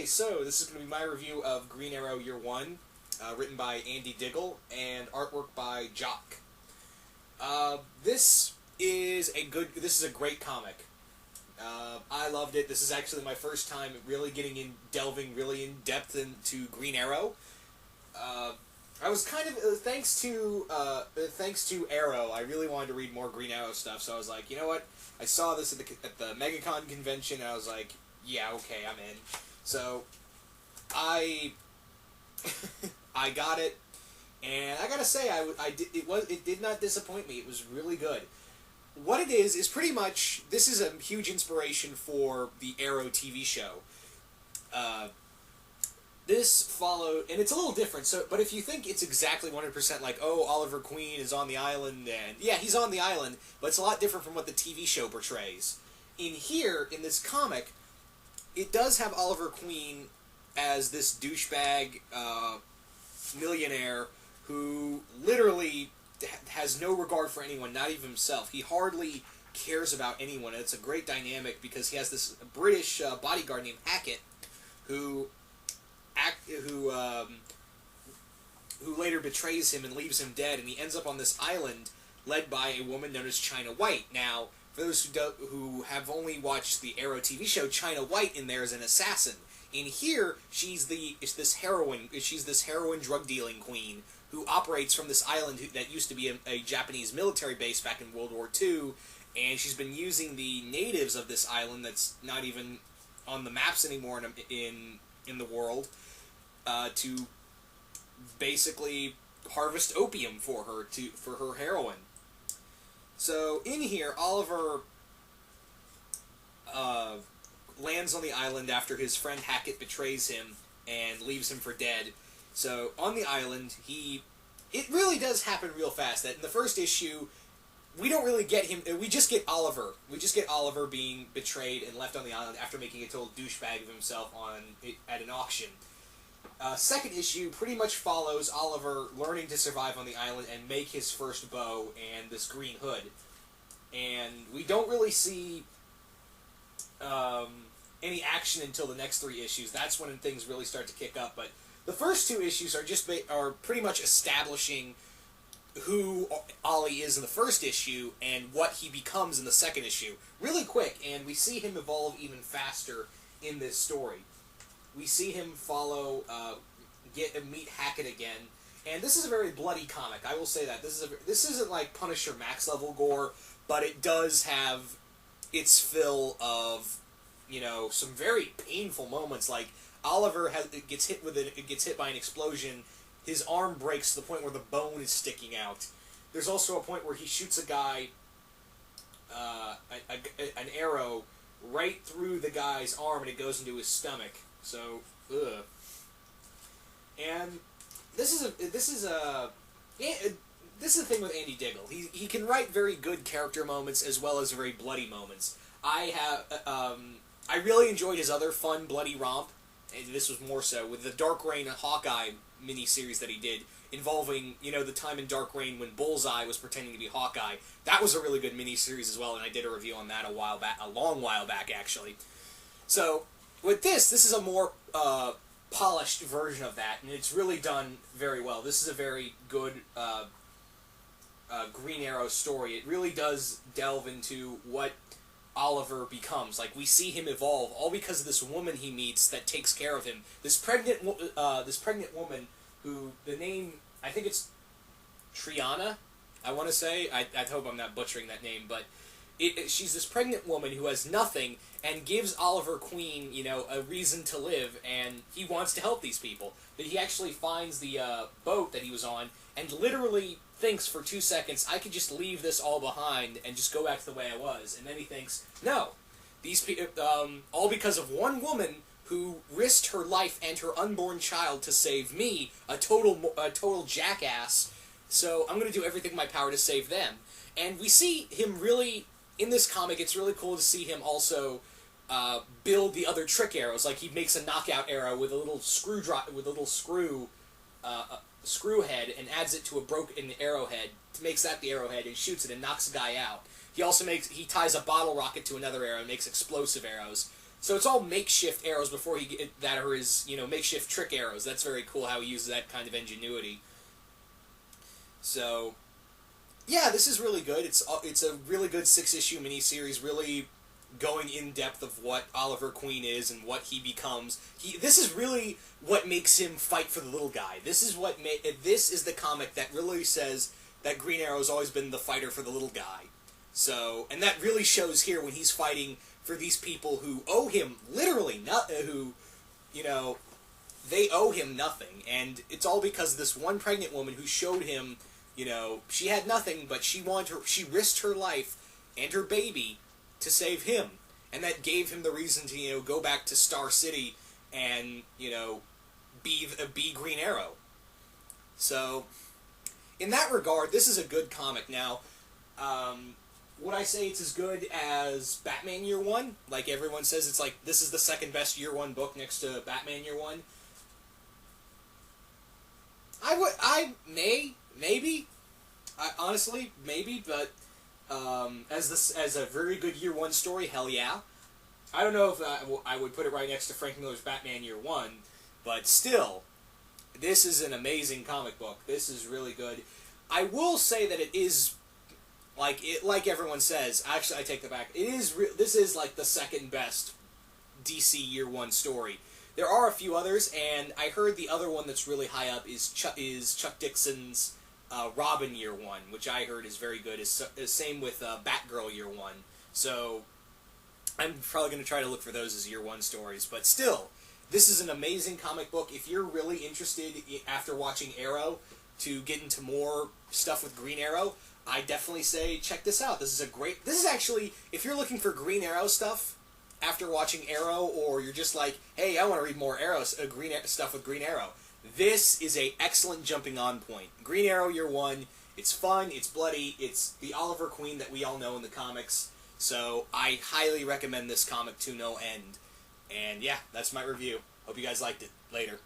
so this is going to be my review of Green Arrow Year 1, written by Andy Diggle, and artwork by Jock. This is a great comic. I loved it. This is actually my first time really delving really in depth into Green Arrow. I was kind of thanks to Arrow. I really wanted to read more Green Arrow stuff, so I was like, you know what? I saw this at the MegaCon convention, and I was like, yeah, okay, I'm in. So I got it, and I gotta say, it did not disappoint me. It was really good. What it is pretty much, this is a huge inspiration for the Arrow TV show. This followed, and it's a little different, but if you think it's exactly 100% like, oh, Oliver Queen is on the island, and yeah, he's on the island, but it's a lot different from what the TV show portrays. In here, in this comic, it does have Oliver Queen as this douchebag millionaire who literally has no regard for anyone, not even himself. He hardly cares about anyone, and it's a great dynamic because he has this British bodyguard named Hackett who later betrays him and leaves him dead, and he ends up on this island led by a woman known as China White. Now, for those who have only watched the Arrow TV show, China White in there is an assassin. In here, she's this heroin drug dealing queen who operates from this island that used to be a Japanese military base back in World War II, and she's been using the natives of this island that's not even on the maps anymore in the world to basically harvest opium for her heroin. So in here, Oliver lands on the island after his friend Hackett betrays him and leaves him for dead. So on the island, it really does happen real fast. That in the first issue, we don't really get him. We just get Oliver. We just get Oliver being betrayed and left on the island after making a total douchebag of himself at an auction. Second issue pretty much follows Oliver learning to survive on the island and make his first bow and this green hood. And we don't really see any action until the next 3 issues. That's when things really start to kick up. But the first 2 issues are pretty much establishing who Ollie is in the first issue and what he becomes in the second issue. Really quick, and we see him evolve even faster in this story. We see him meet Hackett again, and this is a very bloody comic. I will say that this isn't like Punisher Max level gore, but it does have its fill of some very painful moments. Like Oliver gets hit by an explosion. His arm breaks to the point where the bone is sticking out. There's also a point where he shoots a guy, an arrow right through the guy's arm, and it goes into his stomach. So, ugh. And this is the thing with Andy Diggle. He can write very good character moments as well as very bloody moments. I really enjoyed his other fun bloody romp, and this was more so with the Dark Reign Hawkeye miniseries that he did, involving the time in Dark Reign when Bullseye was pretending to be Hawkeye. That was a really good miniseries as well, and I did a review on that a long while back actually. So with this is a more polished version of that, and it's really done very well. This is a very good Green Arrow story. It really does delve into what Oliver becomes. Like, we see him evolve, all because of this woman he meets that takes care of him. This pregnant woman who, the name, I think it's Triana, I want to say. I hope I'm not butchering that name, but she's this pregnant woman who has nothing and gives Oliver Queen, a reason to live, and he wants to help these people. But he actually finds the boat that he was on and literally thinks for 2 seconds, I could just leave this all behind and just go back to the way I was. And then he thinks, no, these people, all because of one woman who risked her life and her unborn child to save me, a total jackass. So I'm going to do everything in my power to save them. And we see him really, in this comic, it's really cool to see him also build the other trick arrows. Like, he makes a knockout arrow with a little screw head and adds it to a broken arrowhead, makes that the arrowhead, and shoots it and knocks a guy out. He also ties a bottle rocket to another arrow and makes explosive arrows. So it's all makeshift arrows before that are his, makeshift trick arrows. That's very cool how he uses that kind of ingenuity. So, yeah, this is really good. It's a really good 6-issue miniseries, really going in depth of what Oliver Queen is and what he becomes. This is really what makes him fight for the little guy. This is the comic that really says that Green Arrow's always been the fighter for the little guy. So, and that really shows here when he's fighting for these people who owe him literally they owe him nothing, and it's all because of this one pregnant woman who showed him, she had nothing, but she risked her life and her baby to save him, and that gave him the reason to, go back to Star City and, be Green Arrow. So, in that regard, this is a good comic. Now, would I say it's as good as Batman Year One? Like everyone says, it's like, this is the second best Year One book next to Batman Year One. Maybe. Honestly, maybe, but as a very good Year One story, hell yeah. I don't know if I would put it right next to Frank Miller's Batman Year One, but still, this is an amazing comic book. This is really good. I will say that it is, like everyone says, actually I take that back, this is like the second best DC Year One story. There are a few others, and I heard the other one that's really high up is Chuck Dixon's Robin Year One, which I heard is very good. Same with Batgirl Year One. So I'm probably going to try to look for those as Year One stories. But still, this is an amazing comic book. If you're really interested after watching Arrow to get into more stuff with Green Arrow, I definitely say check this out. This is actually, if you're looking for Green Arrow stuff after watching Arrow, or you're just like, hey, I want to read more stuff with Green Arrow, this is a excellent jumping on point. Green Arrow Year One, it's fun, it's bloody, it's the Oliver Queen that we all know in the comics, so I highly recommend this comic to no end. And yeah, that's my review. Hope you guys liked it. Later.